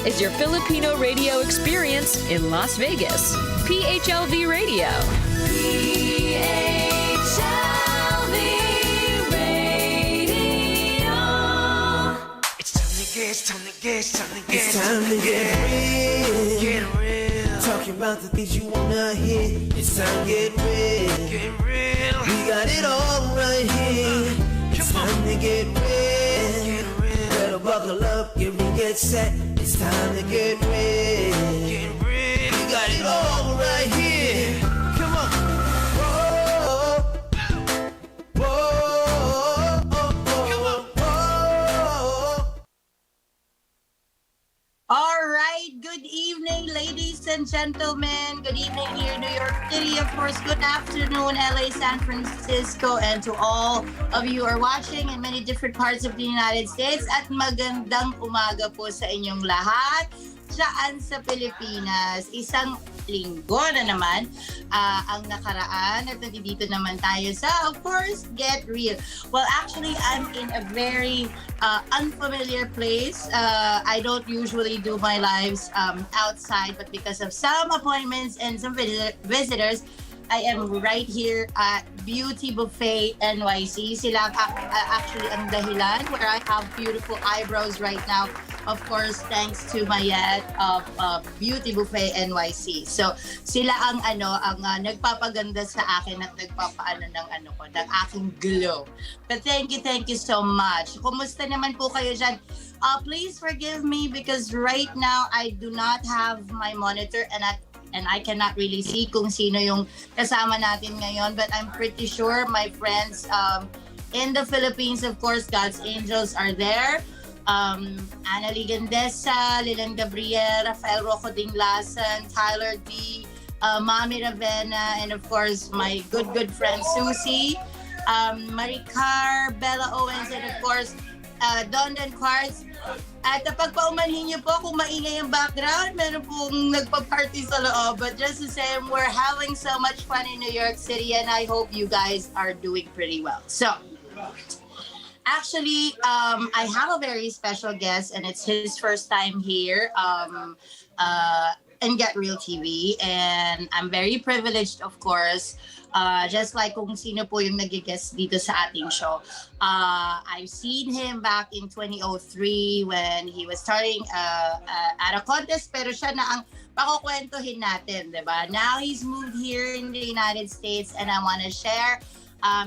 is your Filipino radio experience in Las Vegas. PHLV Radio. PHLV Radio. It's time to get, it's time to get, it's time to get, it's time to get real. Get real. Talking about the things you wanna hear. It's time to get real. Get real. We got it all right here. It's time to get real. Get real. Better buckle up, get real, get set. It's time to get real. Get real. We got it all right here. Come on. Whoa. Whoa. Come on. Whoa. All right, good evening, ladies and gentlemen. Good evening here in New York City. Of course, good afternoon, LA, San Francisco, and to all of you who are watching in many different parts of the United States. At magandang umaga po sa inyong lahat dyan sa Pilipinas. Isang linggo na naman ang nakaraan at nandito naman tayo sa, of course, Get Real. Well, actually, I'm in a very unfamiliar place. I don't usually do my lives outside, but because of some appointments and some visitors, I am right here at Beauty Buffet NYC. Sila actually ang dahilan where I have beautiful eyebrows right now. Of course, thanks to Jeanette of Beauty Buffet NYC. So, sila ang nagpapaganda sa akin at nagpapaano ng aking glow. But thank you so much. Kumusta naman po kayo dyan? Please forgive me because right now I do not have my monitor and I cannot really see kung sino yung kasama natin ngayon. But I'm pretty sure my friends in the Philippines, of course, God's angels are there. Ana Ligandesa, Lilan Gabriel, Rafael Rocco Dinglasan, Tyler D, Mami Ravenna, and of course my good friend Susie, Maricar, Bella Owens, and of course Don Quartz. At pagpaumanhin niyo po kung maingay ang background, meron pong nagpa-party sa loob. But just to say, we're having so much fun in New York City and I hope you guys are doing pretty well. So, actually, I have a very special guest and it's his first time here in Get Real TV. And I'm very privileged, of course, just like kung sino po yung nag-guest dito sa ating show. I've seen him back in 2003 when he was starting at a contest, pero siya na ang pakukwentuhin natin, diba? Now he's moved here in the United States and I want to share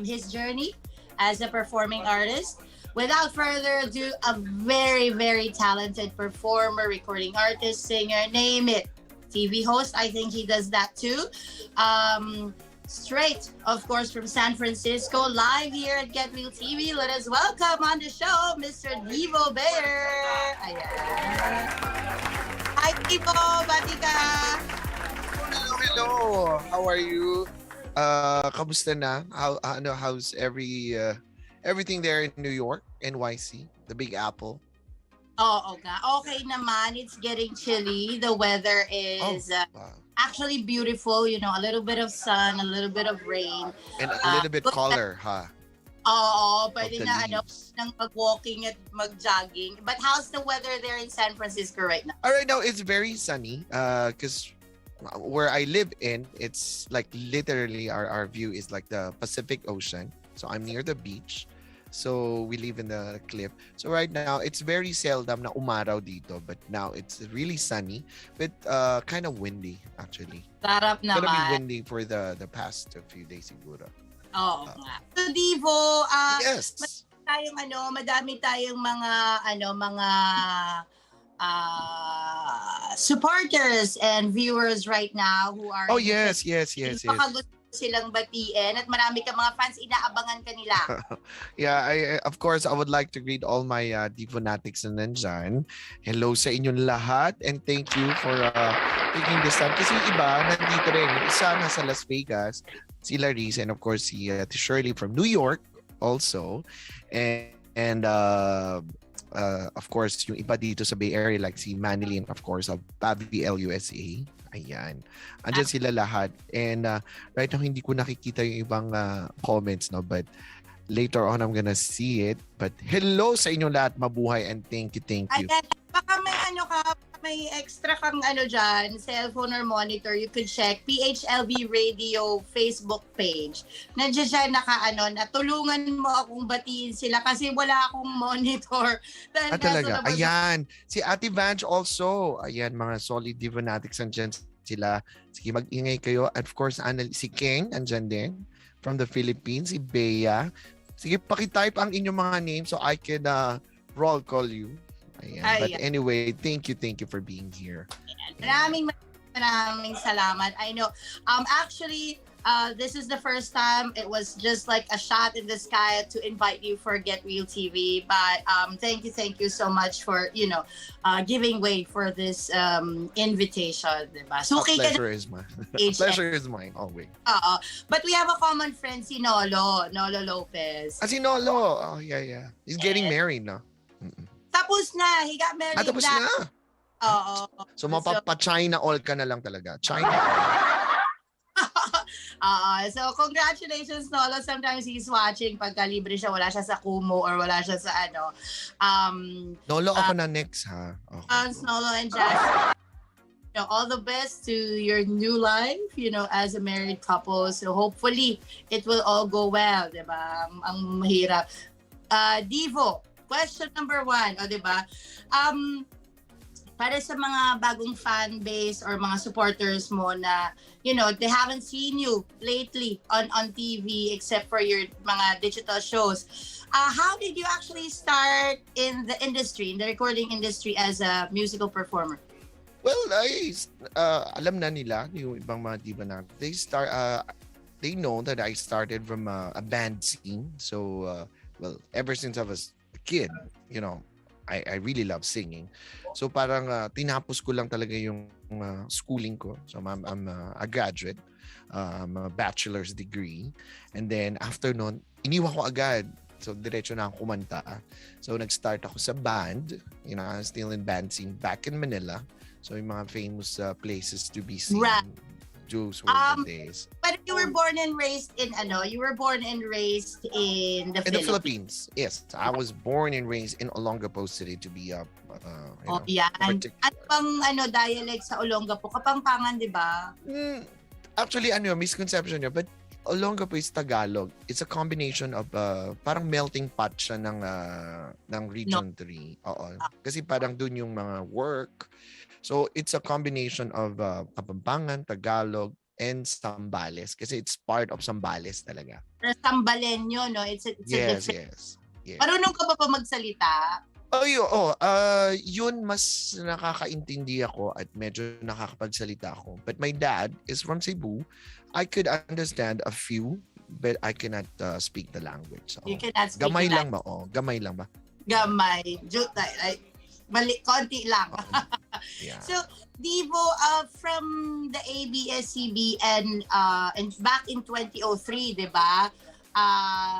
his journey as a performing artist. Without further ado, a very, very talented performer, recording artist, singer, name it. TV host, I think he does that too. Straight, of course, from San Francisco, live here at Get Real TV. Let us welcome on the show, Mr. Divo Bayer. Ayan. Hi, Divo! Bati ka! Hello. How are you? Kamusta na? How's everything there in New York, NYC, the Big Apple? Oo nga. Okay naman. It's getting chilly. The weather is actually beautiful. You know, a little bit of sun, a little bit of rain. And a little bit color, huh? Oo, pwede na ng mag-walking at mag-jogging. But how's the weather there in San Francisco right now? Right now, it's very sunny. Because where I live in, it's like literally our view is like the Pacific Ocean. So I'm near the beach. So we live in the cliff. So right now, it's very seldom na umaraw dito. But now it's really sunny. But kind of windy, actually. Sarap naman. It's gonna be windy for the past few days siguro. Oo nga. So Divo, yes. madami tayong mga supporters and viewers right now who are yes. baka gusto silang batiin at marami ka mga fans, inaabangan ka nila. Yeah, of course, I would like to greet all my Divonatics na nandyan. Hello sa inyong lahat and thank you for taking this time. Kasi yung iba, nandito rin. Isa nasa Las Vegas, si Larissa, and of course si Shirley from New York also. And of course, yung iba dito sa Bay Area like si Manilyn, of course, of Pavi LUSA. Ayan. Andyan sila lahat. And right now, hindi ko nakikita yung ibang comments, no? But later on, I'm gonna see it. But hello sa inyong lahat. Mabuhay and thank you. Ayan. Baka may may extra kang dyan, cellphone or monitor, you could check PHLV Radio Facebook page. Nandiyan siya natulungan mo akong batiin sila kasi wala akong monitor. Talaga. Ayan. Si Ate Vange also. Ayan, mga solid Divonatics andyan sila. Sige, mag-ingay kayo. And of course, si King andyan din from the Philippines. Si Bea. Sige, pakitype ang inyong mga names so I can roll call you. Ayan. But anyway, thank you for being here. Maraming salamat. I know. Actually, this is the first time. It was just like a shot in the sky to invite you for Get Real TV. But thank you so much for giving way for this invitation, diba? So Pleasure is mine. Pleasure is mine always. But we have a common friend, si Nolo Lopez. Si Nolo. Oh yeah. He's getting married now. Tapos na. He got married tapos na. Oo. So mapapa-China all ka na lang talaga. China. So congratulations, Nolo. Sometimes he's watching pagka libre siya, wala siya sa Kumu or wala siya sa Nolo, ako na next, ha? Okay. Nolo and Jazz. All the best to your new life, as a married couple. So hopefully it will all go well, diba? Ang mahirap. Divo, question number 1, diba? Para sa mga bagong fan base or mga supporters mo na, they haven't seen you lately on TV except for your mga digital shows. How did you actually start in the industry, in the recording industry as a musical performer? Well, alam na nila, yung ibang mga diba na, they know that I started from a band scene. So, ever since I was kid, I really love singing. So parang tinapos ko lang talaga yung schooling ko. So I'm a graduate, a bachelor's degree. And then after nun, iniwan ko agad. So diretso na ako kumanta. So nag-start ako sa band. I'm still in band scene back in Manila. So yung mga famous places to be seen. Right. Those were the days. But you were born and raised in the Philippines. Yes, I was born and raised in Olongapo City to be yan. At pang dialect sa Olongapo, Kapampangan, di ba? Actually, misconception niya, but Olongapo is Tagalog. It's a combination of parang melting pot siya ng Region 3. Oo. Kasi parang dun yung mga work. So it's a combination of Kapampangan, Tagalog, and Sambales. Kasi it's part of Sambales talaga. Sambalenyo, no? It's yes, a yes. Marunong ka ba magsalita? Yun mas nakakaintindi ako at medyo nakakapagsalita ako. But my dad is from Cebu. I could understand a few, but I cannot speak the language. So, you cannot speak gamay lang ba? Gamay lang ba? Gamay. Konti lang. Yeah. So, Divo, from the ABS-CBN and back in 2003, di ba?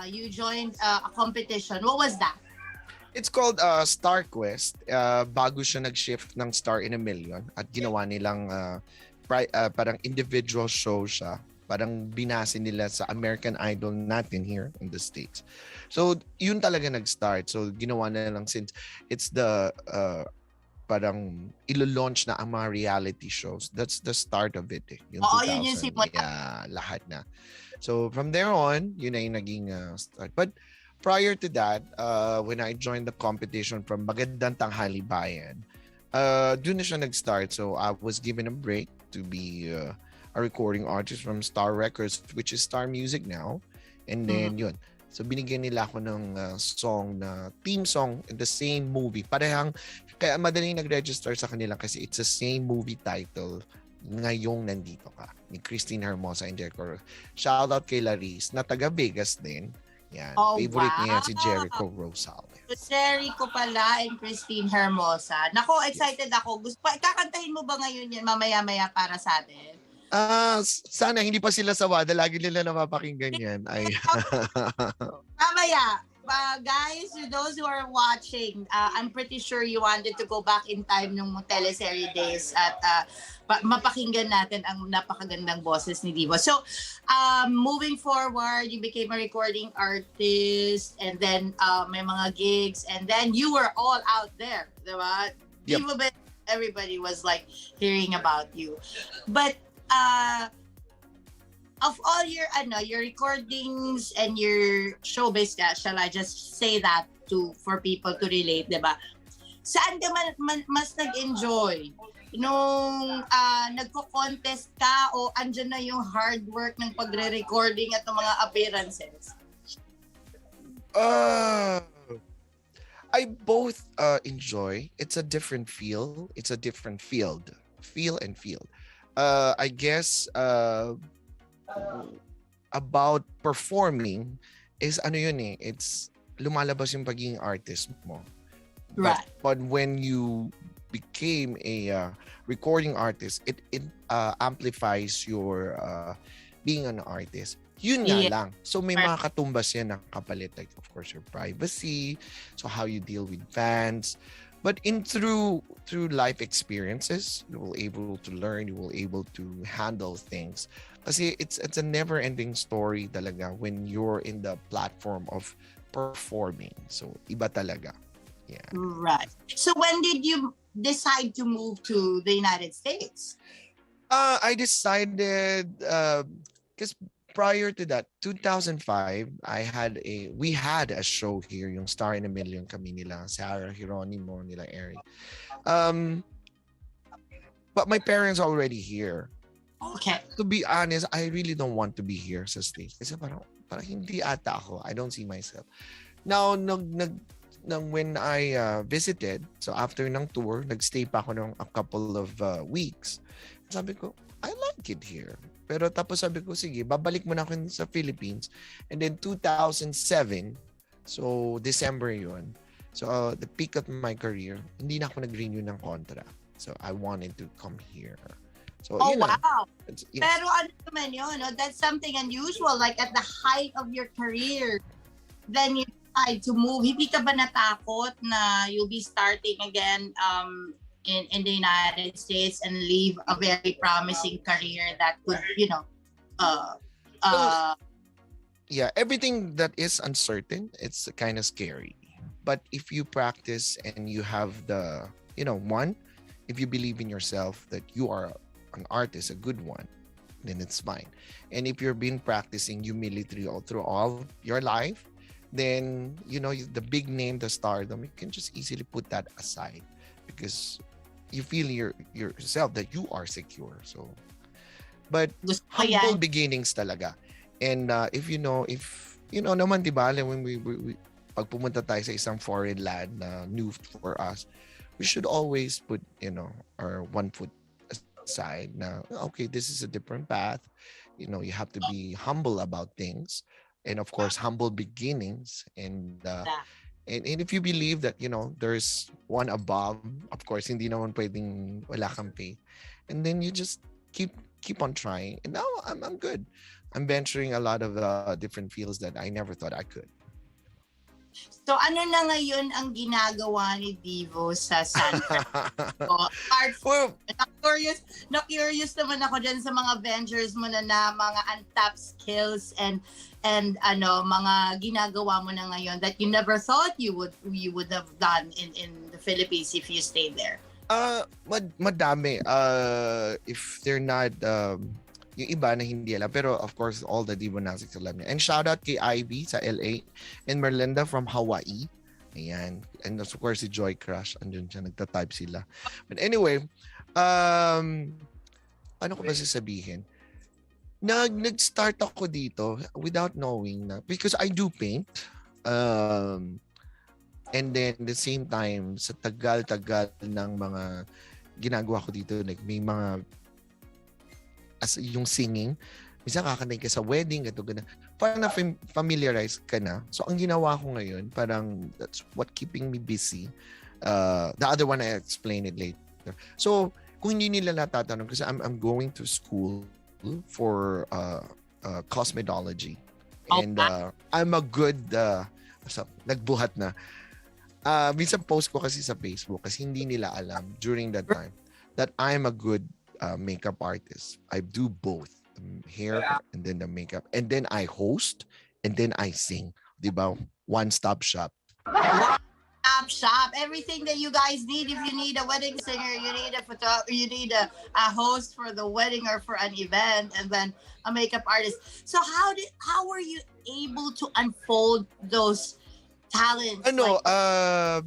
You joined a competition. What was that? It's called Star Quest. Bago siya nag-shift ng Star in a Million at ginawa nilang parang individual show siya. Parang binase nila sa American Idol natin here in the States. So, yun talaga nag-start. So, ginawa na lang since it's the parang ilo-launch na ang mga reality shows. That's the start of it. Yung 2000. Yun yung simula. Yeah, lahat na. So, from there on, yun na yung naging start. But prior to that, when I joined the competition from Magandang Tanghali Bayan, doon na siya nag-start. So, I was given a break to be a recording artist from Star Records, which is Star Music now. And then, yun. So, binigyan nila ako ng song na theme song in the same movie. Parehang, kaya madaling nag-register sa kanila kasi it's the same movie title, Ngayong Nandito Ka, ni Christine Hermosa and Jericho. Shout out kay Laris, na taga Vegas din. Yan. Favorite niya si Jericho Rosales. Jericho pala and Christine Hermosa. Nako, excited ako. Kakantahin mo ba ngayon yan mamaya-maya para sa atin? Sana hindi pa sila sawada. Lagi nila napapakinggan yan. Ay. Mamaya. Guys, those who are watching, I'm pretty sure you wanted to go back in time nung teleserye days at mapakinggan natin ang napakagandang boses ni Divo. So, moving forward, you became a recording artist and then may mga gigs and then you were all out there, diba? Yep. Divo Bayer everybody was like hearing about you. But of all your recordings and your showbiz ka, shall I just say that for people to relate, 'di ba? Saan ka mas nag-enjoy? Nung nagko-contest ka o andyan na yung hard work ng pagre-recording at ng mga appearances? I both enjoy. It's a different feel. It's a different field. Feel and field. I guess about performing is ano yun eh. It's lumalabas yung pagiging artist mo. Right. But when you became a recording artist, it amplifies your being an artist. Yun nga lang. So may mga katumbas yan na kapalit, like of course your privacy, so how you deal with fans. But through life experiences, you will able to learn, you will able to handle things. Kasi it's a never-ending story talaga when you're in the platform of performing. So iba talaga. Yeah. Right. So when did you decide to move to the United States? I decided because prior to that, 2005, we had a show here, yung Star in a Million kami nila, Sarah Hieronimo, nila Eric. But my parents are already here. Okay. To be honest, I really don't want to be here sa States. Kasi parang hindi ata ako. I don't see myself. Now, when I visited, so after ng tour, nagstay pa ako ng a couple of weeks. Sabi ko, I like it here. Pero tapos sabi ko, sige, babalik muna ako sa Philippines. And then 2007, so December yun. So the peak of my career, hindi na ako nag-renew ng contract. So I wanted to come here. So, wow. Yes. Pero ano naman yun, no? That's something unusual. Like at the height of your career, then you decide to move. Hindi ka ba natakot na you'll be starting again in the United States and leave a very promising career that could, yeah, everything that is uncertain, it's kind of scary. But if you practice and you have the, if you believe in yourself that you are an artist, a good one, then it's fine. And if you've been practicing humility all through all your life, then, the big name, the stardom, you can just easily put that aside because you feel yourself that you are secure. So, but humble beginnings talaga. And if naman, diba, when we pag pumunta tayo sa isang foreign land na new for us, we should always put, our one foot aside na, okay, this is a different path. You have to be humble about things. And of course, humble beginnings. And if you believe that, there's one above, of course, hindi naman pwedeng wala kang faith. And then you just keep on trying. And now I'm good. I'm venturing a lot of different fields that I never thought I could. So ano na ngayon ang ginagawa ni Divo sa San Francisco? Curious naman ako dyan sa mga ventures mo na mga untapped skills and mga ginagawa mo na ngayon that you never thought you would have done in the Philippines if you stayed there. Madami. If they're not yung iba na hindi alam, pero of course all the Divo Nastics alam niya. And shout out kay Ivy sa LA and Merlinda from Hawaii. Ayan. And of course si Joy Crush, andun siya, nagta-type sila. But anyway, ano ko ba sasabihin? Nag-start ako dito without knowing na, because I do paint. And then the same time, sa tagal-tagal ng mga ginagawa ko dito, like may mga as yung singing, minsan kakantay ka sa wedding, ganito. Parang na-familiarize ka na. So, ang ginawa ko ngayon, parang that's what keeping me busy. The other one, I explain it later. So, kung hindi nila natatanong, kasi I'm going to school for cosmetology. And I'm a good, nagbuhat na. Minsan post ko kasi sa Facebook kasi hindi nila alam during that time that I'm a good makeup artist. I do both, the hair and then the makeup, and then I host and then I sing. Diba? One-stop shop. one-stop shop. Everything that you guys need. If you need a wedding singer, you need a photo, you need a host for the wedding or for an event, and then a makeup artist. So how were you able to unfold those talents? Ano,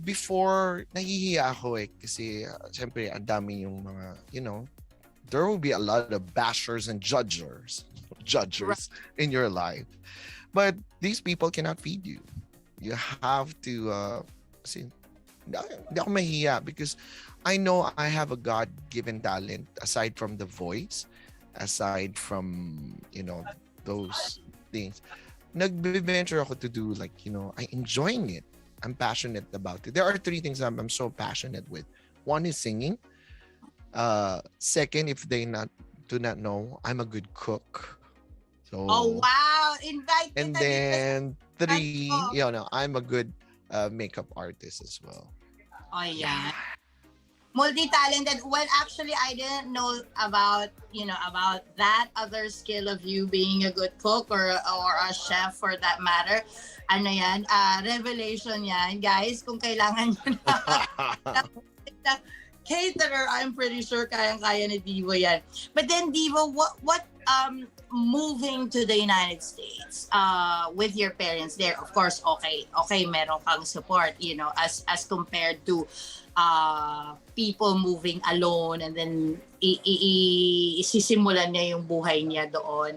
before, nahihiya ako kasi syempre, ang dami yung mga, there will be a lot of bashers and judgers in your life. But these people cannot feed you. You have to, hindi ako mahiya because I know I have a God-given talent aside from the voice, aside from, those things. Nag-venture ako to do I'm enjoying it. I'm passionate about it. There are 3 things I'm so passionate with. One is singing. Second, if they do not know, I'm a good cook. So, oh wow! Invite. And then 3, I'm a good makeup artist as well. Oh yeah. Multi-talented. Well, actually, I didn't know about that other skill of you being a good cook or a chef for that matter. Ano yan? Revelation yan, guys. Kung kailangan nyo na caterer, I'm pretty sure kayang-kaya ni Divo yan. But then, Divo, what moving to the United States with your parents there, of course, okay, meron kang support, as compared to people moving alone and then isisimulan niya yung buhay niya doon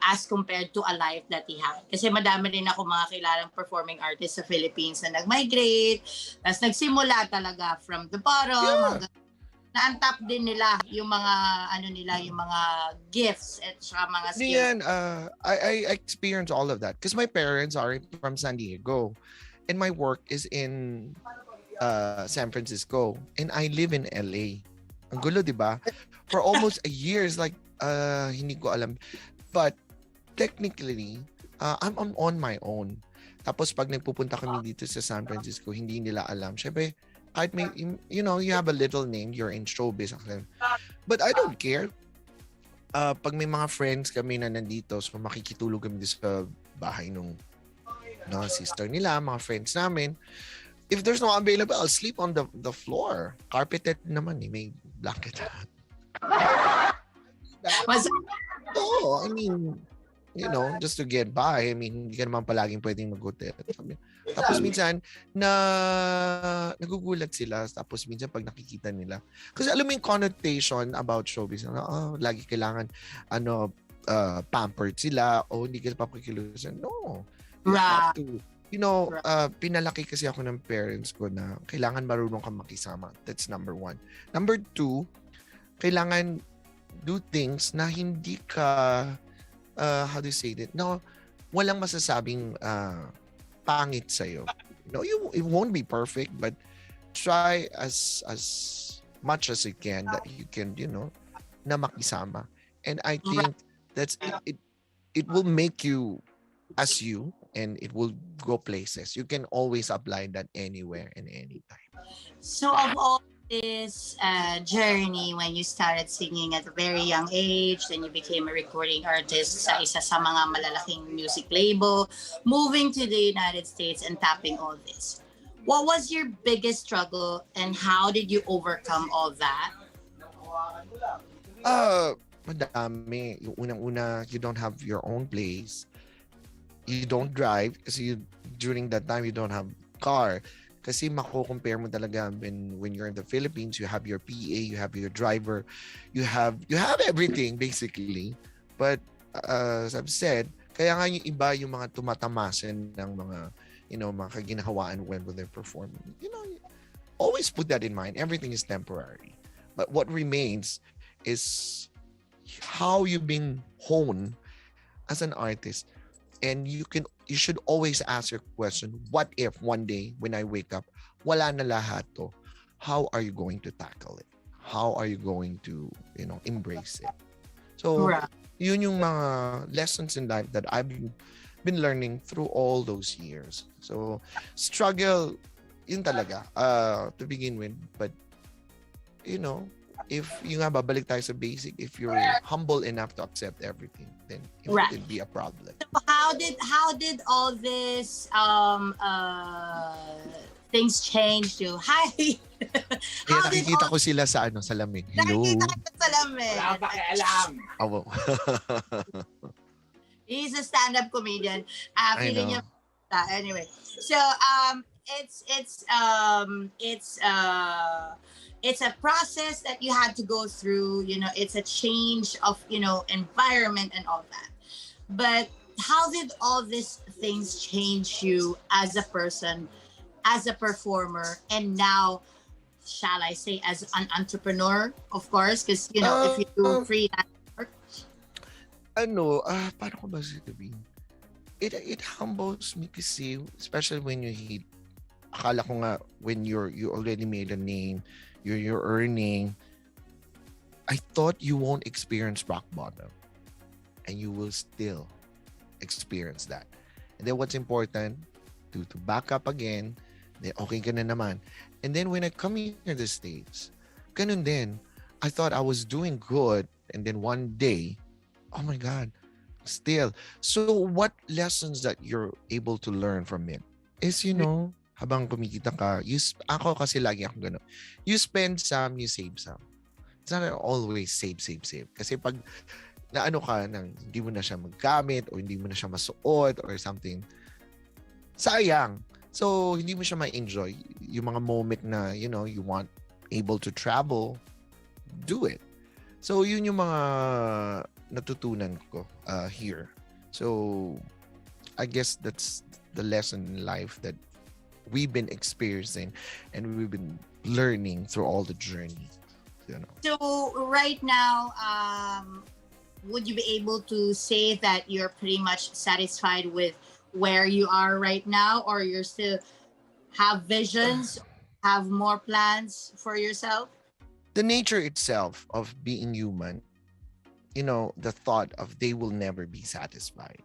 as compared to a life that he had. Kasi madami rin ako mga kilalang performing artists sa Philippines na nag-migrate, tapos nagsimula talaga from the bottom, na-untap din nila yung mga yung mga gifts at saka mga skills. Yan, I experienced all of that because my parents are from San Diego and my work is in San Francisco and I live in LA. Ang gulo, di ba? For almost a year, it's like hindi ko alam. But technically, I'm on my own. Tapos pag nagpupunta kami dito sa San Francisco, hindi nila alam. Syempre, kahit may, you have a little name, you're in showbiz. But I don't care. Pag may mga friends kami na nandito, so makikitulog kami dito sa bahay nung sister nila, mga friends namin. If there's no available, I'll sleep on the floor. Carpeted naman may blanket. Oh, I mean, just to get by. I mean, hindi ka naman palaging pwedeng mag-hotel. Tapos minsan, nagugulat sila. Tapos minsan pag nakikita nila. Kasi alam mo yung connotation about showbiz. Lagi kailangan, pampered sila o hindi ka papakilusan. No. You have to. Pinalaki kasi ako ng parents ko na kailangan marunong kang makisama. That's number 1. Number 2, kailangan do things na hindi ka, how do you say it? No, walang masasabing pangit sa'yo. It won't be perfect, but try as much as you can that you can, na makisama. And I think that's it will make you as you, and it will go places. You can always apply that anywhere and anytime. So of all this journey, when you started singing at a very young age, then you became a recording artist sa isa sa mga malalaking music label, moving to the United States and tapping all this. What was your biggest struggle and how did you overcome all that? Madami. Yung unang-una, you don't have your own place. You don't drive kasi during that time you don't have car. Kasi mako-compare mo talaga when you're in the Philippines, you have your PA, you have your driver, you have everything basically. But as I've said, kaya nga yung iba yung mga tumatamasin ng mga mga kaginahawaan when they're performing. Always put that in mind. Everything is temporary. But what remains is how you've been honed as an artist. And you should always ask your question, what if one day when I wake up, wala na lahat to? How are you going to tackle it? How are you going to, embrace it? So, yun yung mga lessons in life that I've been learning through all those years. So, struggle, yun talaga, to begin with. But, if yung nga babalik tayo sa basic, if you're humble enough to accept everything, then it wouldn't be a problem. So how did all this things changed you? Hi! Kaya How did nakikita all... ko sila sa salamin. Hello. Nakikita kita sa lamin. Wala pa alam. Oh, He's a stand-up comedian. I Feeling know. niya. Anyway, so it's a process that you had to go through. You know, it's a change of environment and all that. But how did all these things change you as a person, as a performer, and now, shall I say, as an entrepreneur? Of course, because if you do freelance work. Paano ko ba sasabihin? It humbles me kasi, especially when you hit, akala ko nga, when you already made a name, you're earning, I thought you won't experience rock bottom. And you will still experience that. And then what's important, to back up again, then okay ka na naman. And then when I come here to the States, ganun din. I thought I was doing good, and then one day, oh my God, still. So what lessons that you're able to learn from it is, habang kumikita ka, ako kasi lagi ako gano'n. You spend some, you save some. It's not always save. Kasi pag naano ka nang hindi mo na siya maggamit o hindi mo na siya masuot or something, sayang. So, hindi mo siya ma-enjoy. Yung mga moment na, you want able to travel, do it. So, yun yung mga natutunan ko here. So, I guess that's the lesson in life that we've been experiencing and we've been learning through all the journey. So, right now, would you be able to say that you're pretty much satisfied with where you are right now, or you still have visions, have more plans for yourself? The nature itself of being human, the thought of they will never be satisfied.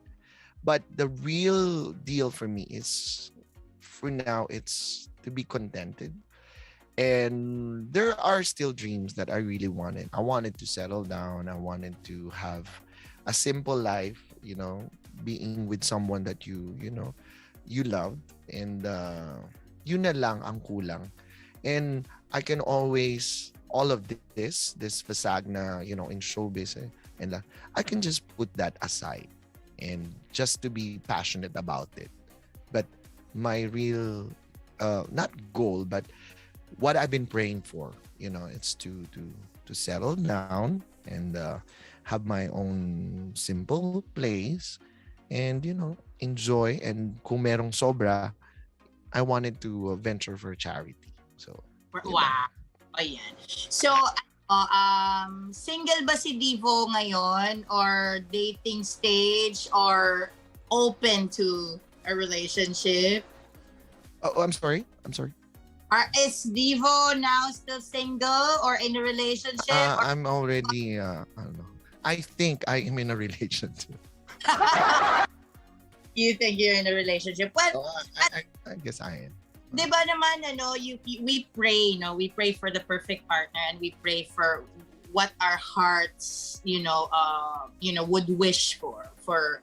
But the real deal for me is, for now, it's to be contented. And there are still dreams that I really wanted. I wanted to settle down. I wanted to have a simple life, being with someone that you loved. And yun na lang ang kulang. And I can always, all of this facade na, in showbiz, and I can just put that aside and just to be passionate about it. But my real, not goal, but what I've been praying for, it's to settle down and have my own simple place and, enjoy. And kung merong sobra, I wanted to venture for charity. So, wow. Ayan. So, single ba si Divo ngayon, or dating stage, or open to a relationship? Oh, I'm sorry. Is Divo now still single or in a relationship? I'm already, I don't know. I think I am in a relationship. You think you're in a relationship? Well, I guess I am. Di ba naman, we pray, we pray for the perfect partner, and we pray for what our hearts, would wish for,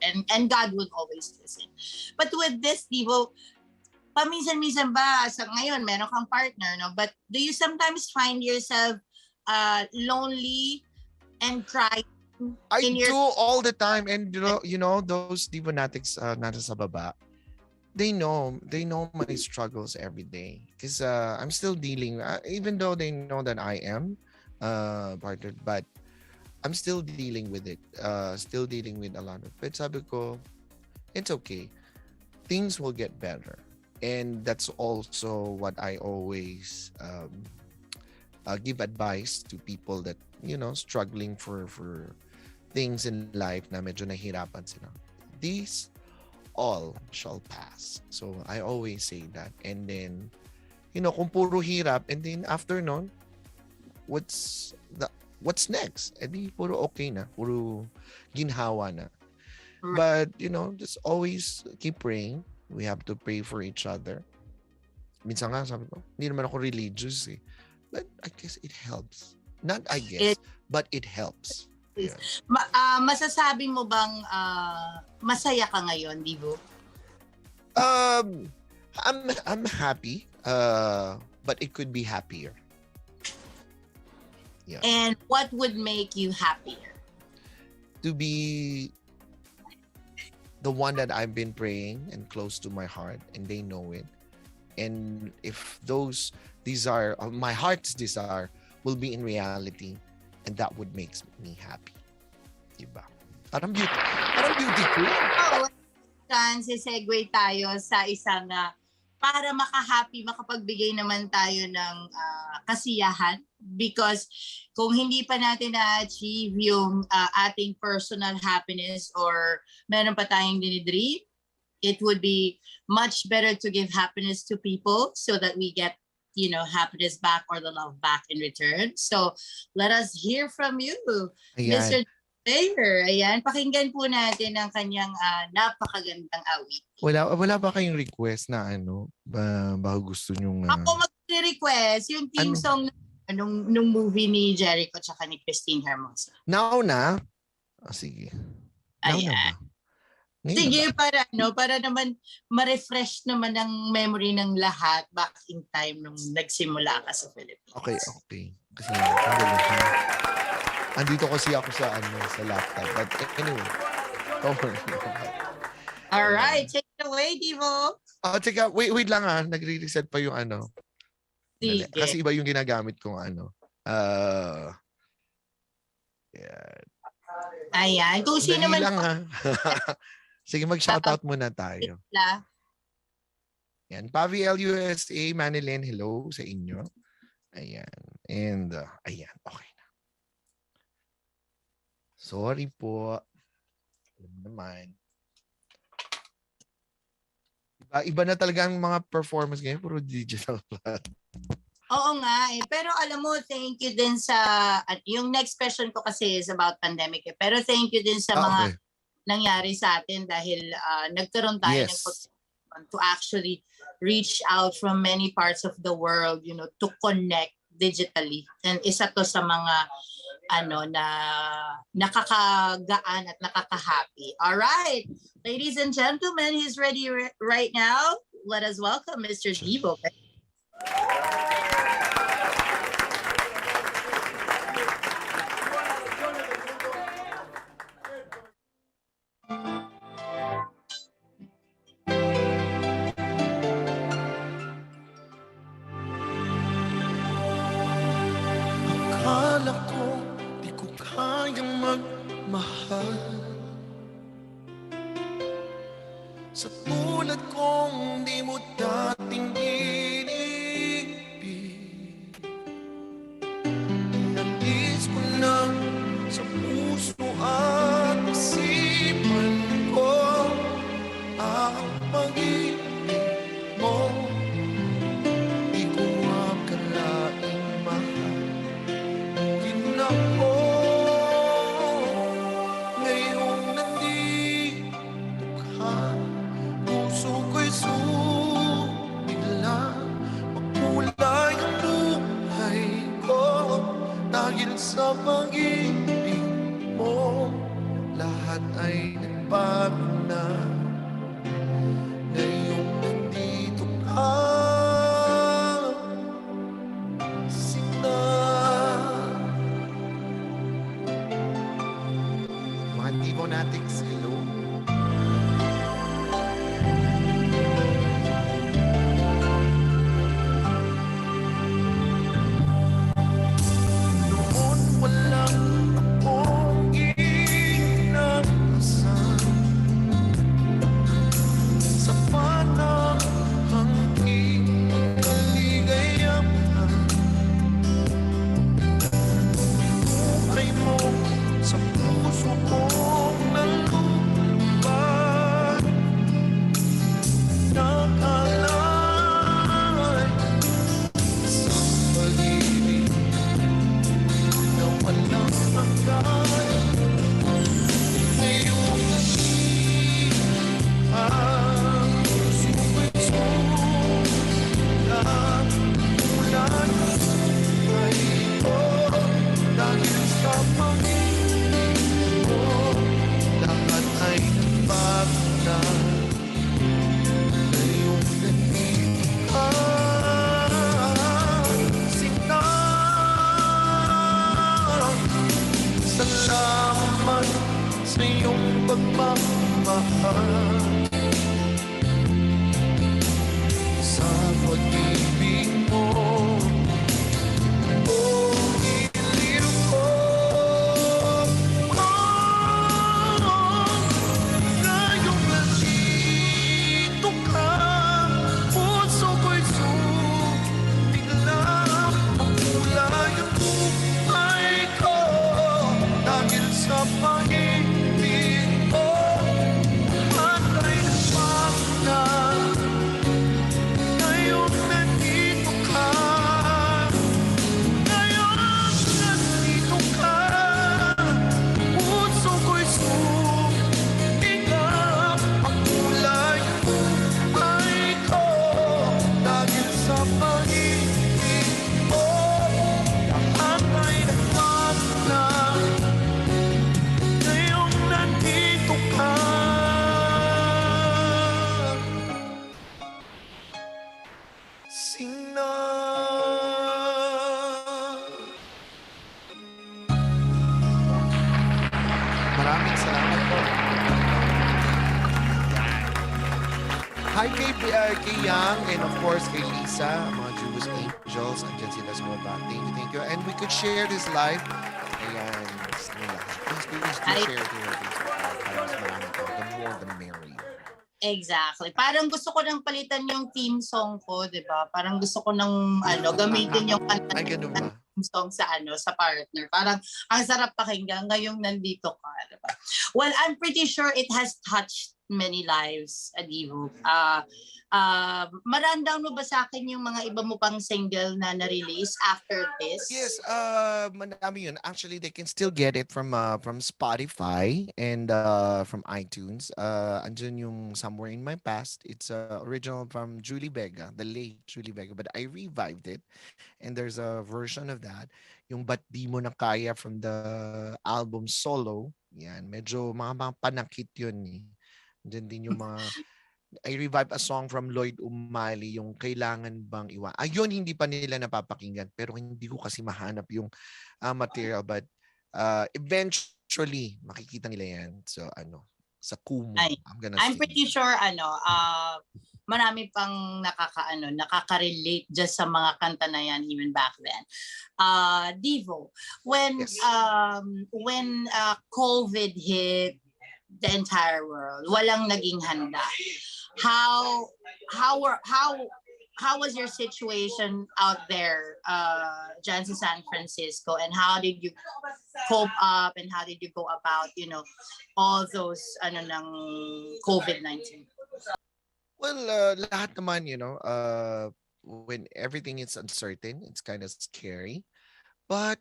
and God would always listen. But with this, Divo, paminsan-minsan ba sa ngayon meron kang partner, no? But do you sometimes find yourself lonely and crying? I do all the time, and those Divonatics nasa sa baba, they know my struggles every day because I'm still dealing, even though they know that I am partner, but I'm still dealing with it, still dealing with a lot of it. Sabi ko, it's okay, things will get better. And that's also what I always give advice to people that, struggling for things in life na medyo nahirapan sila. These all shall pass. So I always say that. And then, kung puro hirap, and then after nun, what's next? E di puro okay na, puro ginhawa na. But, just always keep praying. We have to pray for each other. Minsan nga, sabi ko, hindi naman ako religious eh. But I guess it helps. Not I guess, but it helps. Yeah. Masasabi mo bang masaya ka ngayon, Divo? I'm happy, but it could be happier. Yeah. And what would make you happier? To be the one that I've been praying and close to my heart, and they know it. And if those desire, my heart's desire, will be in reality, and that would make me happy. Diba? Parang beauty queen. Oh, segue tayo sa isang para maka-happy, makapagbigay naman tayo ng kasiyahan. Because kung hindi pa natin na-achieve yung ating personal happiness or meron pa tayong dinidream, it would be much better to give happiness to people so that we get, happiness back or the love back in return. So let us hear from you, Ayan. Mr. Bayer. Ayan, pakinggan po natin ang kanyang napakagandang awit. Wala ba kayong request na bago gusto nyong... Ako mag-request yung theme song nung movie ni Jericho tsaka ni Christine Hermosa. Nauna? Sige. Nauna ba? Sige, para naman ma-refresh naman ang memory ng lahat back in time nung nagsimula ka sa Philippines. Okay. Kasi andito kasi ako sa laptop. But anyway. All right, take it away, Divo. Teka, wait lang nagre-reset pa yung Sige. Kasi iba yung ginagamit kong yeah. Ayan, kung sino man lang Sige, mag-shoutout muna tayo. Yan, Pavi LUSA, Manilyn, hello sa inyo. Ayan. And, ayan, okay na. Sorry po. Alam naman. Iba na talaga ang mga performance ngayon, puro digital plat. Oo nga pero alam mo, thank you din sa, yung next question ko kasi is about pandemic pero thank you din sa mga nangyari sa atin dahil nagkaroon tayo ng pagkakataon to actually reach out from many parts of the world, to connect digitally. And isa to sa mga na nakakagaan at nakaka-happy. All right, ladies and gentlemen, he's ready right now. Let us welcome Mr. Divo. Akala ko di ko kayang magmahal sa tulad kong di mo dating inibig. Nais ko na sa puso at isipan ko ang pag-ibig mo. Di ko akalaing mahal ako. Ngayong nandito ka, puso ko'y sumigla. Makulay ang buhay ko dahil sa pag-ibig mo. Lahat ay nagbago na. Ngayong nandito ka, Divo Natics, hello. noon walang akong inaasahan. pagmamahal sa pag-ibig mo. Maraming salamat po. Hi kay Yang and of course kay Lisa, mga Jewish Angels. Andyan sila sa baba. Thank you. And we could share this live. Ayan. Please do share it here. Para mas marami po. The more the merrier. Exactly. Parang gusto ko nang palitan yung theme song ko, 'di ba? Parang gusto ko nang gamitin yung kanta. Ay, ganun ba? Song sa sa partner. Parang ang sarap pakinggan ngayong nandito ka, 'di ba? Well, I'm pretty sure it has touched many lives, Divo. Marandaw mo ba sa akin yung mga iba mo pang single na na-release after this? Yes, madami yun. Actually, they can still get it from Spotify and from iTunes. Andun yung Somewhere in My Past. It's original from Julie Vega, the late Julie Vega, but I revived it. And there's a version of that. Yung Ba't Di Mo Na Kaya from the album Solo. Yan, medyo mga panakit yun eh. Andun din yung mga I revived a song from Lloyd Umali, yung Kailangan Bang Iwan. Ayun, hindi pa nila napapakinggan. Pero hindi ko kasi mahanap yung material. But eventually, makikita nila yan. So, sa Kumu. I'm pretty sure, marami pang nakaka-relate just sa mga kanta na yan even back then. Divo, when Yes. when COVID hit the entire world, walang naging handa. How was your situation out there, dyan sa San Francisco, and how did you cope up and how did you go about, all those ng COVID-19? Well, lahat naman, when everything is uncertain, it's kind of scary. But,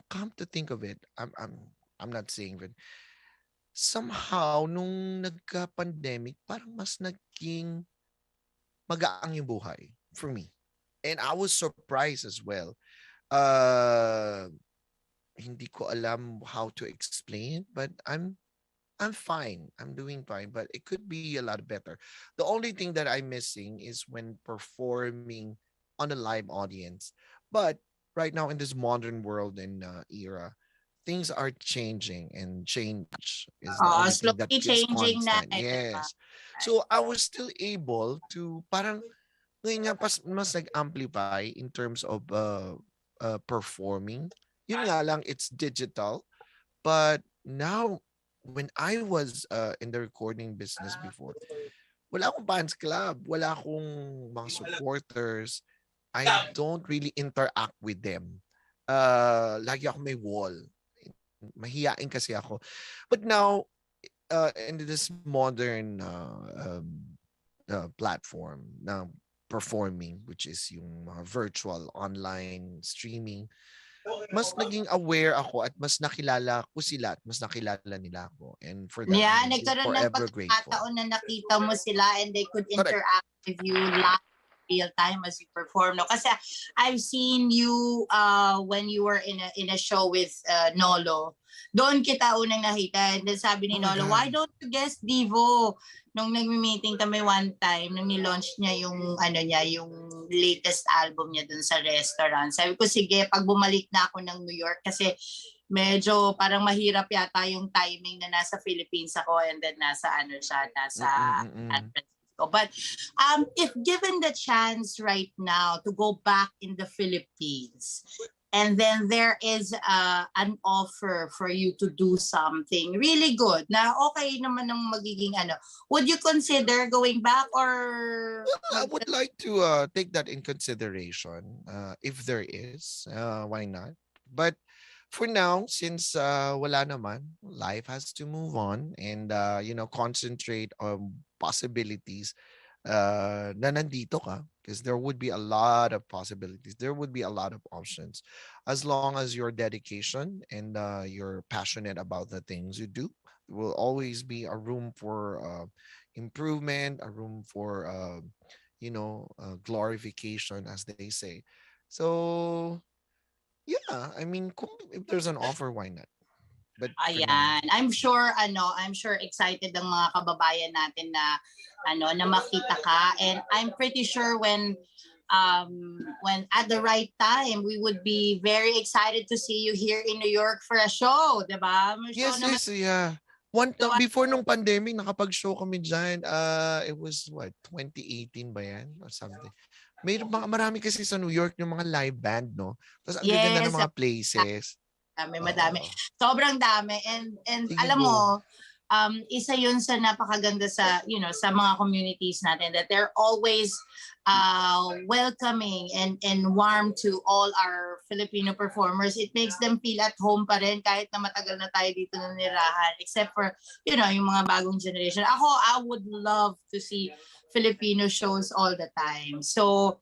come to think of it, I'm not saying that somehow nung nagka-pandemic, parang mas naging magaang yung buhay for me. And I was surprised as well. Hindi ko alam how to explain, but I'm fine. I'm doing fine, but it could be a lot better. The only thing that I'm missing is when performing on a live audience. But right now in this modern world and era, things are changing, and change is the only thing that slowly is changing constant. na. Yes. So I was still able to parang ngayon nga mas nag-amplify in terms of performing. Yun nga lang, it's digital. But now, when I was in the recording business before, wala akong fans club, wala akong mga supporters. I don't really interact with them. Lagi ako may wall. Mahiyain kasi ako. But now, in this modern platform na performing, which is yung virtual online streaming, mas naging aware ako at mas nakilala ko sila at mas nakilala nila ako. And for that, I'm Nagkaroon ng forever grateful. pagkakataon na nakita mo sila and they could Correct. interact with you live real time as you perform. No, kasi I've seen you when you were in a show with Nolo. Doon kita unang nakita. And then sabi ni Nolo, why don't you guest Divo? Nung nagmi-meeting kami one time, nung ni-launch niya yung yung latest album niya doon sa restaurant. Sabi ko, sige, pag bumalik na ako ng New York, kasi medyo parang mahirap yata yung timing na nasa Philippines ako and then nasa nasa San Francisco. But if given the chance right now to go back in the Philippines, and then there is an offer for you to do something really good na okay naman ng magiging would you consider going back or I would like to take that in consideration. If there is, why not? But for now, since wala naman, life has to move on and concentrate on possibilities na nandito ka, because there would be a lot of possibilities. There would be a lot of options. As long as your dedication and you're passionate about the things you do, there will always be a room for improvement, a room for glorification, as they say. So yeah, I mean, if there's an offer, why not? But for now, ayan, I'm sure excited ang mga kababayan natin na na makita ka, and I'm pretty sure when at the right time we would be very excited to see you here in New York for a show, 'di ba? yes, yeah. Before nung pandemic, nakapag-show kami dyan. It was what, 2018 ba yan? Or something. Marami kasi sa New York yung mga live band, no? Tapos ang gaganda ng mga places. Madami. Sobrang dami. And Sige, alam go. mo, isa yun sa napakaganda sa, sa mga communities natin, that they're always welcoming and warm to all our Filipino performers. It makes them feel at home pa rin kahit na matagal na tayo dito nanirahan, except for, yung mga bagong generation. I would love to see Filipino shows all the time. So,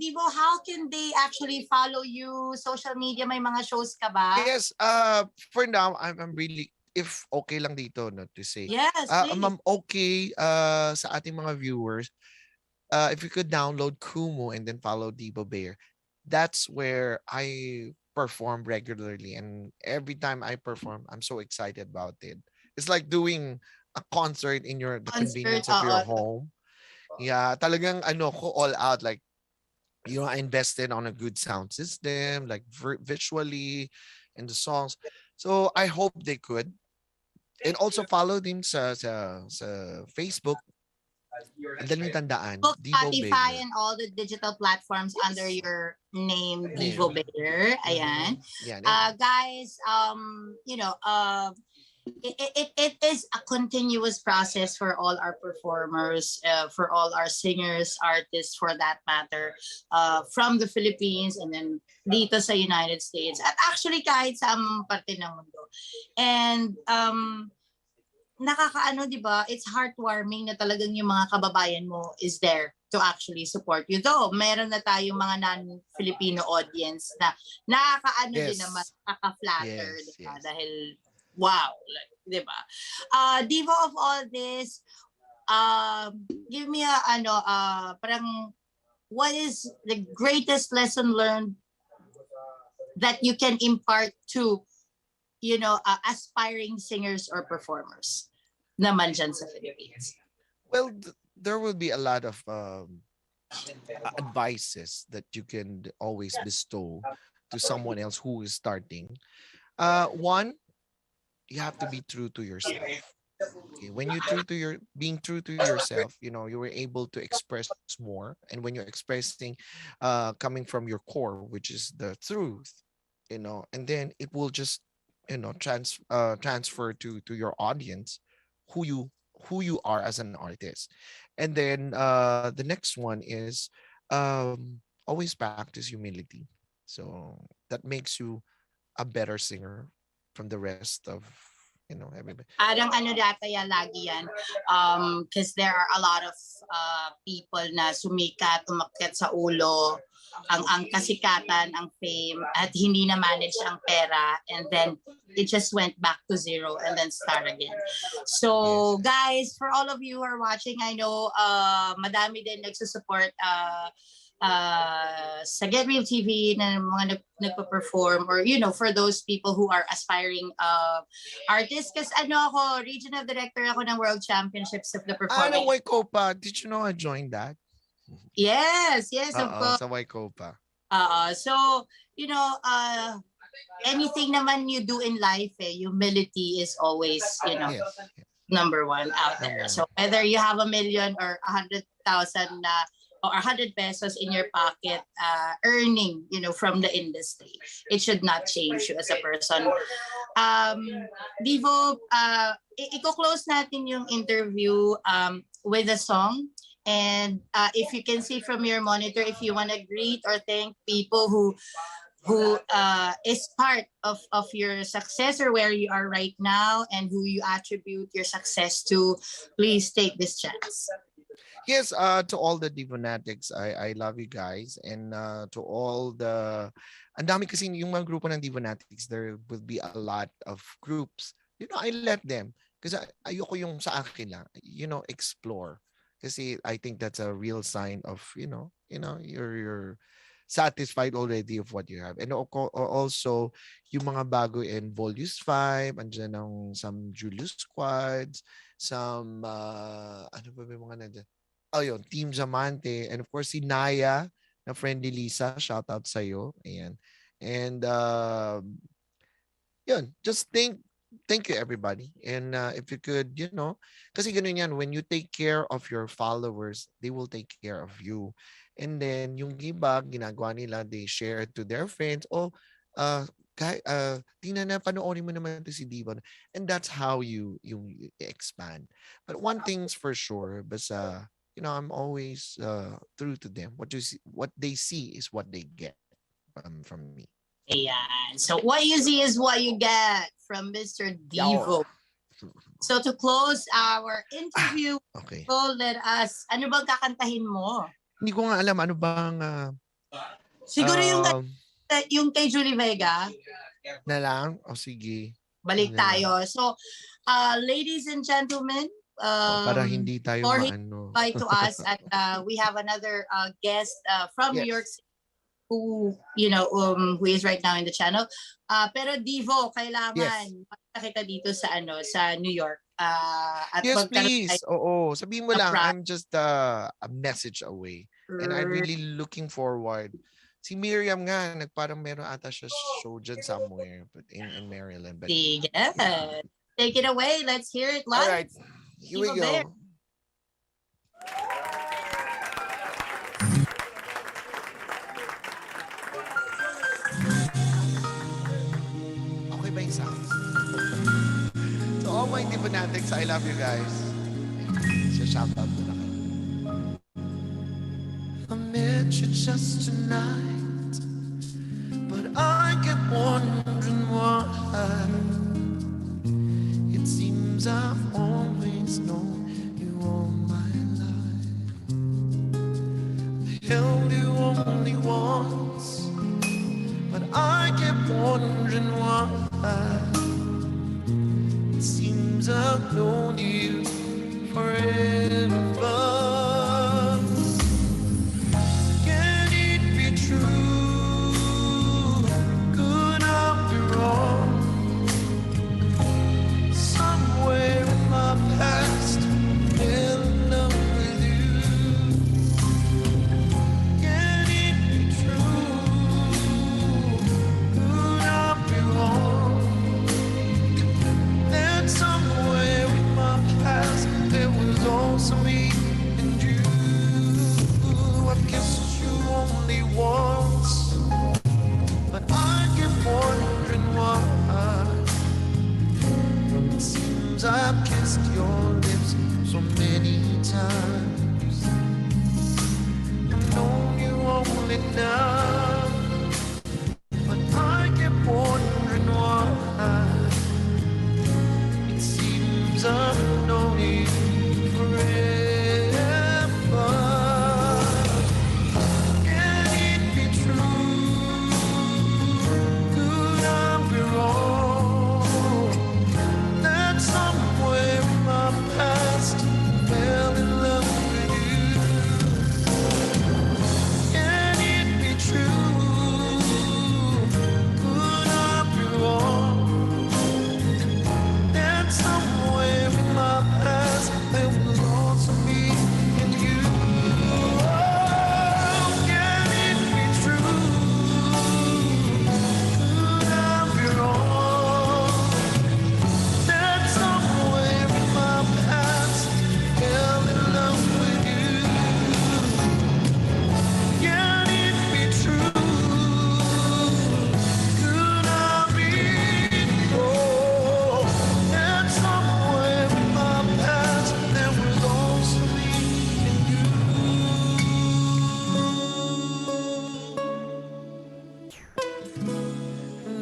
Divo, how can they actually follow you? Social media, may mga shows ka ba? Yes, for now, I'm really, if okay lang dito, no, to say. Yes, please. Ma'am, okay, sa ating mga viewers, if you could download Kumu and then follow Divo Bayer, that's where I perform regularly. And every time I perform, I'm so excited about it. It's like doing a concert in the convenience of your home. Yeah, talagang ko all out, like, I invested on a good sound system, like visually and the songs. So I hope they could. And also follow them sa Facebook. Ang daling tandaan, Divo Spotify Bayer. and all the digital platforms under your name, Divo Bayer. Ayan. Yeah, guys, it is a continuous process for all our performers, for all our singers, artists for that matter, from the Philippines and then dito sa United States, at actually kahit sa parte ng mundo. And nakakaano, di ba? It's heartwarming na talagang yung mga kababayan mo is there to actually support you. Though, meron na tayong mga non-Filipino audience na nakakaano din naman, nakaka-flatter, diba? Dahil wow, like, di ba? Divo, of all this, give me parang what is the greatest lesson learned that you can impart to aspiring singers or performers naman dyan sa Philippines? Well, there will be a lot of advices that you can always bestow to someone else who is starting. One, you have to be true to yourself. Okay, when you're being true to yourself, you were able to express more. And when you're expressing, coming from your core, which is the truth, and then it will just, transfer to your audience who you are as an artist. And then the next one is always practice humility. So that makes you a better singer from the rest of everybody. Parang data yan, lagi yan. Because there are a lot of people na sumikat, umakyat sa ulo, ang kasikatan, ang fame, at hindi na manage ang pera, and then it just went back to zero and then start again. So guys, for all of you who are watching, I know madami din nagsusupport sa Get Real TV na mga nagpa-perform, or for those people who are aspiring artists. Kasi ako, regional director ako ng World Championships of the Performing. Waikopa, did you know I joined that? Yes, of course. Sa Waikopa. So, anything naman you do in life, humility is always, Yes. number one out there. So whether you have 1,000,000 or 100,000 or 100 pesos in your pocket, earning, from the industry, it should not change you as a person. Divo, i-close natin yung interview with a song. And if you can see from your monitor, if you want to greet or thank people who is part of your success or where you are right now and who you attribute your success to, please take this chance. Yes, to all the Divonatics, I love you guys. And to all the, ang dami kasi yung mga grupo ng Divonatics, there will be a lot of groups. I let them. Kasi ayoko yung sa akin lang, explore. Kasi I think that's a real sign of, you're satisfied already of what you have. And also, yung mga bago in Volumes 5, andyan ng some Julius Squads, some, ano ba yung mga nandyan? Oh, yun, Team Zamante. And of course, si Naya, na friend ni Lisa, shout out sa'yo. Ayan. And, yun, just thank you everybody. And if you could, kasi ganun yan, when you take care of your followers, they will take care of you. And then yung iba, ginagawa nila, they share it to their friends. Tingnan na, panoorin mo naman ito si Divo. And that's how you expand. But one thing's for sure, basta, I'm always true to them. What they see is what they get from me. Ayan. So what you see is what you get from Mr. Divo. So to close our interview, okay. let us, ano bang kakantahin mo? Hindi ko nga alam, ano bang... Siguro yung kay Julie Vega. Na lang? O sige. Balik tayo. So, ladies and gentlemen, para hindi tayo invite to us at we have another guest from New York City who who is right now in the channel. Pero Divo, kailangan makita dito sa New York. At yes, please. Oo, sabihin mo lang, I'm just a message away. And I'm really looking forward. Si Miriam nga, parang meron ata siya show dyan somewhere but in Maryland. But... Yes. Take it away. Let's hear it live. All right. Here we go. Okay ba yung sound? To all my Divonatics, I love you guys. So shout out mo na kayo. I met you just tonight, but I kept wondering why. It seems I've always known you all my life. I held you only once, but I kept wondering why. It seems I've known you forever. Somewhere in my past there was always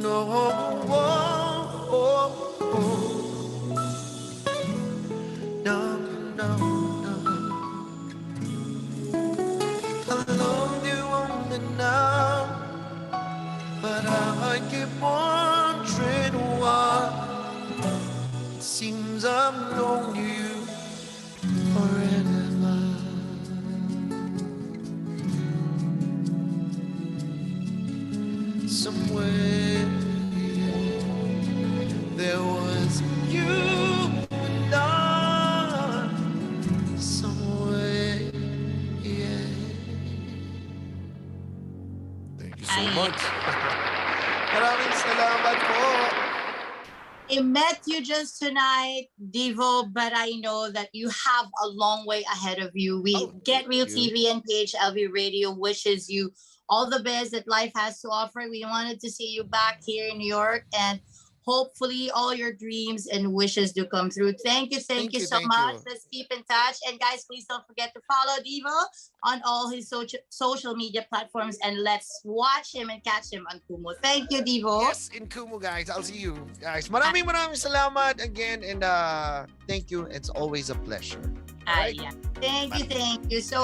no, oh, oh, oh. No, no, no. I love you only now, but I keep wondering why. It seems I've known you forever. Somewhere there was you and I. Somewhere, yeah. Thank you so much. Maraming salamat po. I met you just tonight, Divo, but I know that you have a long way ahead of you. Get Real thank you. TV and PHLV Radio wishes you all the best that life has to offer. We wanted to see you back here in New York, and hopefully all your dreams and wishes do come through. Thank you so Thank much. you. Let's keep in touch. And guys, please don't forget to follow Divo on all his social media platforms, and let's watch him and catch him on Kumu. Thank you, Divo. Yes, in Kumu, guys. I'll see you, guys. Maraming salamat again, and thank you. It's always a pleasure. Alright? Yeah. Thank you. So,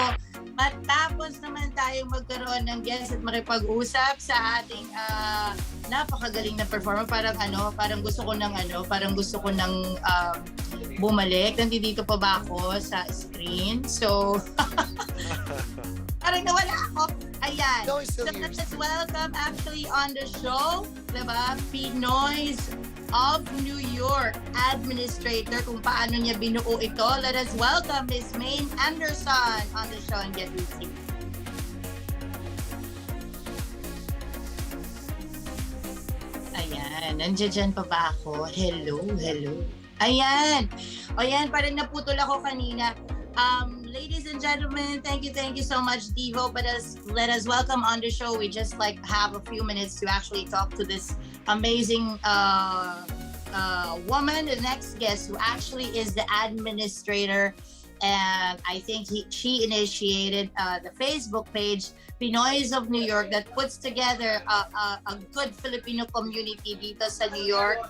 matapos naman tayong magkaroon ng guest at makipag-usap sa ating napakagaling na performer, parang gusto ko ng bumalik. Nandito pa ba ako sa screen? So, parang nawala ako. Ayan. No, it's still So here. let's welcome actually on the show, diba? Pinoys of New York Administrator, kung paano niya binuo ito. Let us welcome Miss Maine Anderson on the show and get received. Ayan, nandiyan pa ba ako? Hello. Ayan, parang naputol ako kanina. Ladies and gentlemen, thank you so much, Divo. But let us welcome on the show. We just like have a few minutes to actually talk to this amazing woman, the next guest, who actually is the administrator, and I think she initiated the Facebook page Pinoys of New York that puts together a good Filipino community dito sa New York,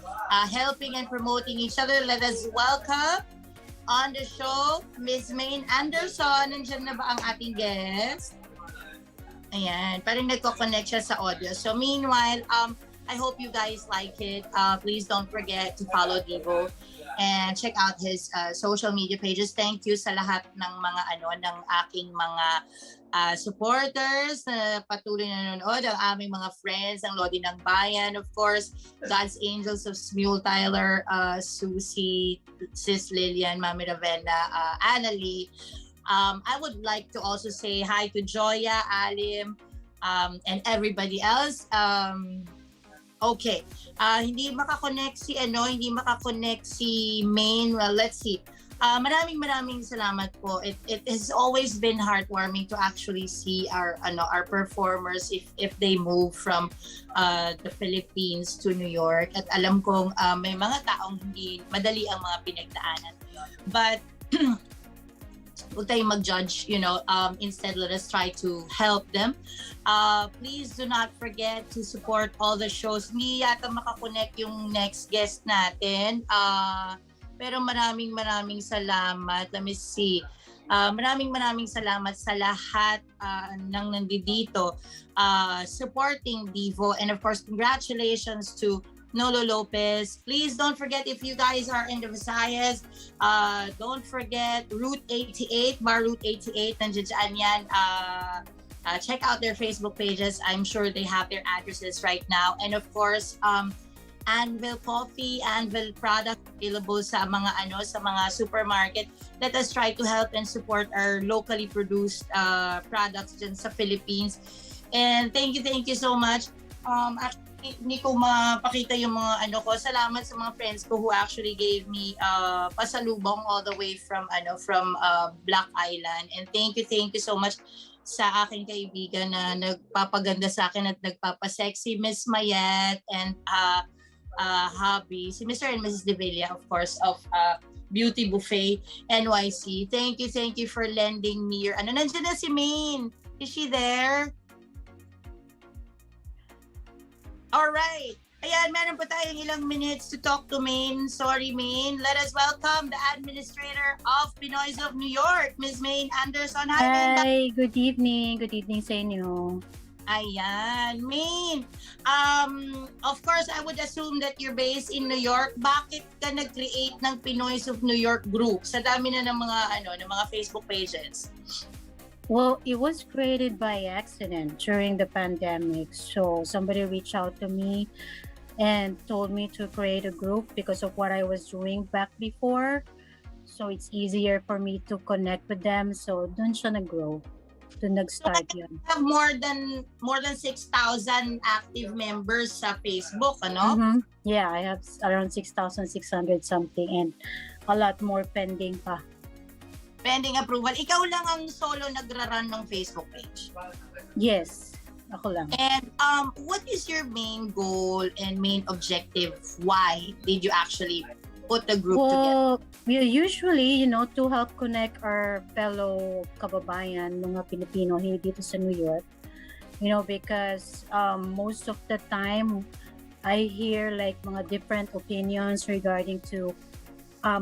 helping and promoting each other. Let us welcome on the show Miss Maine Anderson. Nandiyan na ba ang ating guest? Ayan, parang nagko-connect siya sa audio. So meanwhile, I hope you guys like it. Please don't forget to follow Divo and check out his social media pages. Thank you sa lahat ng mga ng aking mga supporters na patuloy na nanonood, ang aming mga friends, ang Lodi ng Bayan, of course, God's Angels of Smule Tyler, Susie, Sis Lillian, Mami Ravenna, Annalie. I would like to also say hi to Joya, Alim, and everybody else. Okay. Hindi makakonect si Maine. Well, let's see. Maraming salamat po. It has always been heartwarming to actually see our performers if they move from the Philippines to New York. At alam kong may mga taong hindi madali ang mga pinagdaanan. But huwag tayong mag-judge, instead let us try to help them. Please do not forget to support all the shows. Hindi yata makakonect yung next guest natin. Pero maraming salamat. Let me see. Maraming salamat sa lahat ng nandito supporting Divo. And of course, congratulations to Nolo Lopez. Please don't forget, if you guys are in the Visayas, don't forget Route 88, Bar Route 88, nandiyan yan. Check out their Facebook pages. I'm sure they have their addresses right now. And of course, Anvil Coffee, Anvil product available sa mga supermarket. Let us try to help and support our locally produced products dyan sa Philippines. And thank you so much. Actually, hindi ko mapakita yung mga Salamat sa mga friends ko who actually gave me pasalubong all the way from Black Island. And thank you so much sa aking kaibigan na nagpapaganda sa akin at nagpapasexy, Miss Mayet and hubby, si Mr. and Mrs. De Villa, of course, of Beauty Buffet NYC. Thank you for lending me your nandiyan na si Maine. Is she there? All right. Ayan, meron po tayong ilang minutes to talk to Maine. Sorry, Maine. Let us welcome the administrator of Pinoys of New York, Ms. Maine Anderson. Hi, Maine. Hi, good evening. Good evening sa inyo. Ayan, Maine. Of course, I would assume that you're based in New York. Bakit ka nag-create ng Pinoys of New York group? Sa dami na ng mga Facebook pages. Well, it was created by accident during the pandemic. So somebody reached out to me and told me to create a group because of what I was doing back before. So it's easier for me to connect with them. So dun siya nag-grow. Dun nag-start yun. You have more than 6,000 active members sa Facebook, ano? Mhm. Yeah, I have around 6,600 something and a lot more pending pa. Pending approval. Ikaw lang ang solo nagra-run ng Facebook page. Yes, ako lang. And what is your main goal and main objective? Why did you actually put the group together? Well, we usually, to help connect our fellow kababayan, mga Pilipino here dito sa New York, because most of the time, I hear like mga different opinions regarding to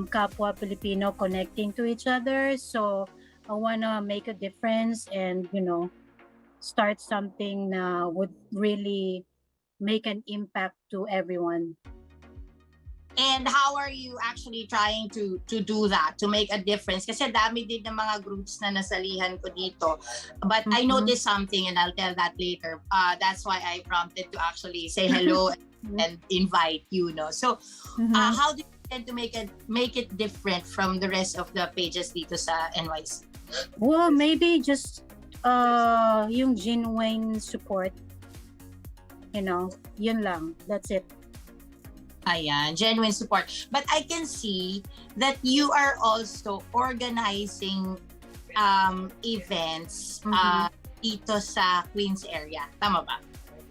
kapwa Filipino connecting to each other. So I wanna make a difference and, start something na would really make an impact to everyone. And how are you actually trying to do that, to make a difference? Kasi dami din ng mga groups na nasalihan ko dito. But I noticed something and I'll tell that later. That's why I prompted to actually say hello and invite you. So how do you intend to make it different from the rest of the pages dito sa NYC? Well, maybe just yung genuine support. Yun lang. That's it. Ayan, genuine support. But I can see that you are also organizing events dito sa Queens area. Tama ba?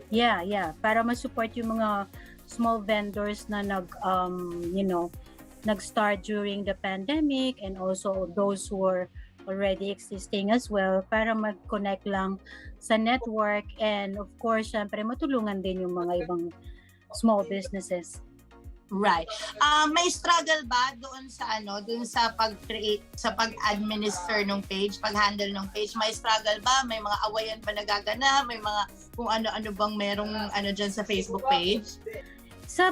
Yeah. Para ma-support yung mga small vendors na nag-start during the pandemic and also those who are already existing as well para mag-connect lang sa network and of course, syempre matulungan din yung mga ibang small businesses. Right. May struggle ba doon sa pag-create, sa pag-administer ng page, pag-handle ng page? May struggle ba? May mga awayan ba nagaganap? May mga kung ano-ano bang merong dyan sa Facebook page? Sa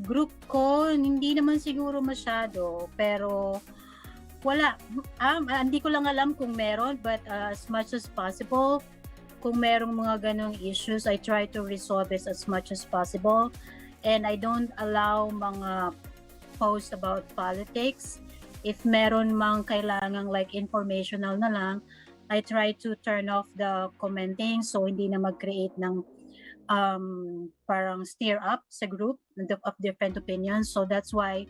group ko, hindi naman siguro masyado, pero wala. Hindi ko lang alam kung meron, but as much as possible, kung merong mga ganong issues, I try to resolve it as much as possible. And I don't allow mga posts about politics. If meron mang kailangang like informational na lang, I try to turn off the commenting so hindi na mag-create ng parang stir up sa group of different opinions. So that's why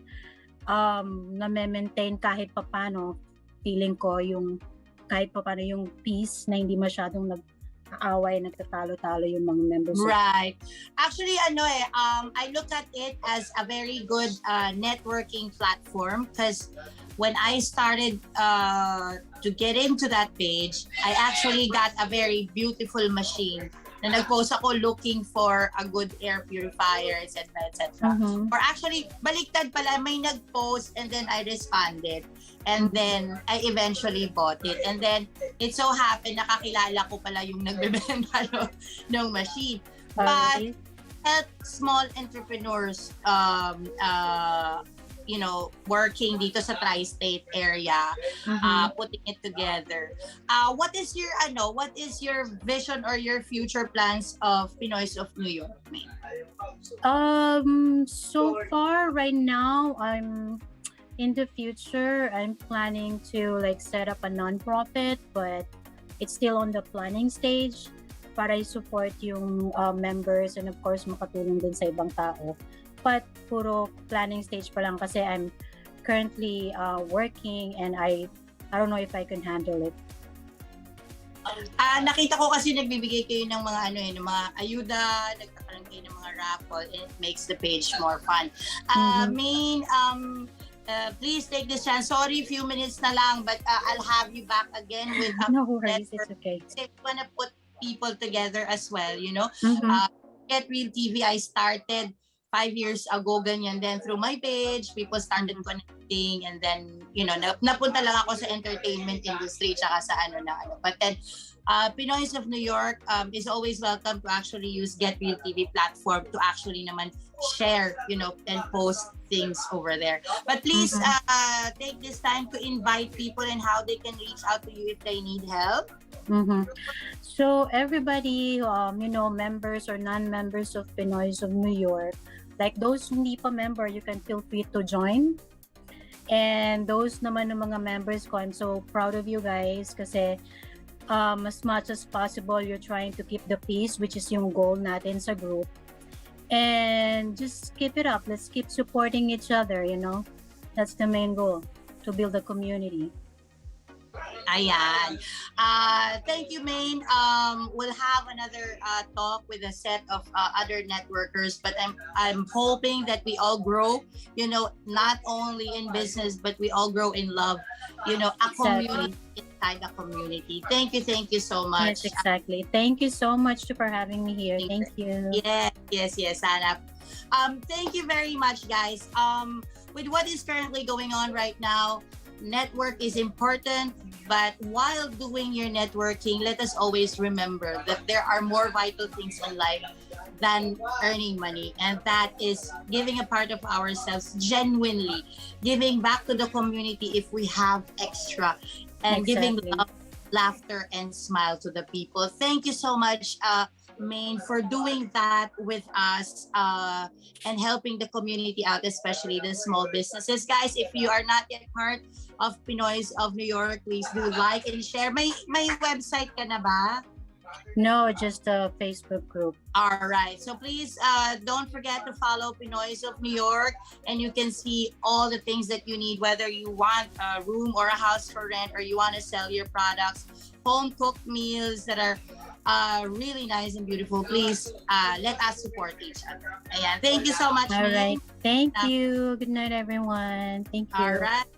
na-maintain kahit papano feeling ko yung kahit papano yung peace na hindi masyadong nag-aaway, nagtatalo-talo yung mga members. Right. Actually, I look at it as a very good networking platform because when I started to get into that page, I actually got a very beautiful machine na nag-post ako looking for a good air purifier, etc. Or actually, baliktad pala, may nag-post and then I responded. And then, I eventually bought it. And then, it so happened, nakakilala ko pala yung nagbebenta ng machine. But, help small entrepreneurs working dito sa tri-state area, putting it together. What is your vision or your future plans of Pinoys of New York? So far right now, in the future, I'm planning to like set up a non-profit, but it's still on the planning stage para i-support yung members and of course makatulong din sa ibang tao. But puro planning stage pa lang kasi I'm currently working and I don't know if I can handle it. Nakita ko kasi nagbibigay kayo ng mga ng mga ayuda, nagkakaroon kayo ng mga raffle, and it makes the page more fun. Please take this chance. Sorry, few minutes na lang, but I'll have you back again with No worries, it's okay. I want to put people together as well, Get Real TV, I started 5 years ago, ganyan. Then through my page, people started connecting, and then, napunta lang ako sa entertainment industry, tsaka sa ano. But then, Pinoys of New York is always welcome to actually use Get Real TV platform to actually naman share, and post things over there. But please take this time to invite people and how they can reach out to you if they need help. So everybody, members or non-members of Pinoys of New York, like those hindi pa member, you can feel free to join. And those naman ng mga members ko, I'm so proud of you guys kasi as much as possible, you're trying to keep the peace, which is yung goal natin sa group. And just keep it up. Let's keep supporting each other, That's the main goal, to build a community. Ayan. Thank you, Maine. We'll have another talk with a set of other networkers, but I'm hoping that we all grow, not only in business, but we all grow in love, a community inside the community. Thank you so much. Yes, exactly. Thank you so much for having me here. Thank you. Yes, Anna. Thank you very much, guys. With what is currently going on right now, network is important, but while doing your networking, let us always remember that there are more vital things in life than earning money, and that is giving a part of ourselves, genuinely giving back to the community if we have extra, and giving love, laughter, and smile to the people. Thank you so much, Maine, for doing that with us and helping the community out, especially the small businesses. Guys, if you are not yet part of Pinoys of New York, please do like and share. May website ka na ba? No, just a Facebook group. All right. So please don't forget to follow Pinoys of New York, and you can see all the things that you need, whether you want a room or a house for rent, or you want to sell your products, home cooked meals that are really nice and beautiful. Please let us support each other. Ayan. Thank you so much. All right. Thank you. Good night, everyone. Thank you. All right.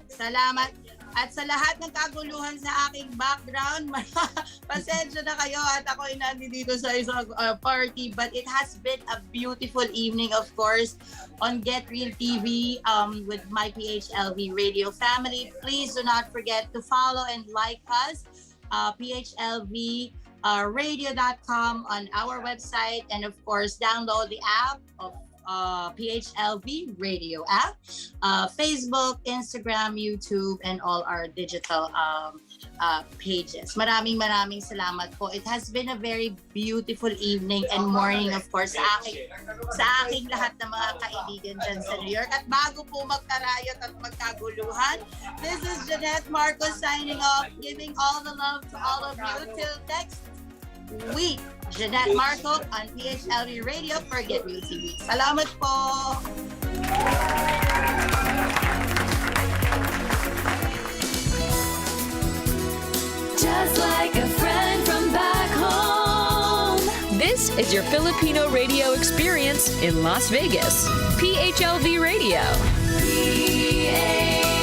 Salamat. At sa lahat ng kaguluhan sa aking background, pasensya na kayo at ako'y nandito sa isang party. But it has been a beautiful evening, of course, on Get Real TV with my PHLV radio family. Please do not forget to follow and like us, PHLV radio.com on our website, and of course download the app of PHLV radio app, Facebook, Instagram, YouTube, and all our digital pages. Maraming salamat po. It has been a very beautiful evening and morning, of course, sa aking lahat ng mga kaibigan dyan sa New York. At bago po magkarayot at magkaguluhan, this is Jeanette Marco signing off, giving all the love to all of you. Till next week, Jeanette Marco on PHLV Radio for Get Real TV. Salamat po! Just like a friend from back home. This is your Filipino radio experience in Las Vegas. PHLV Radio. PHLV.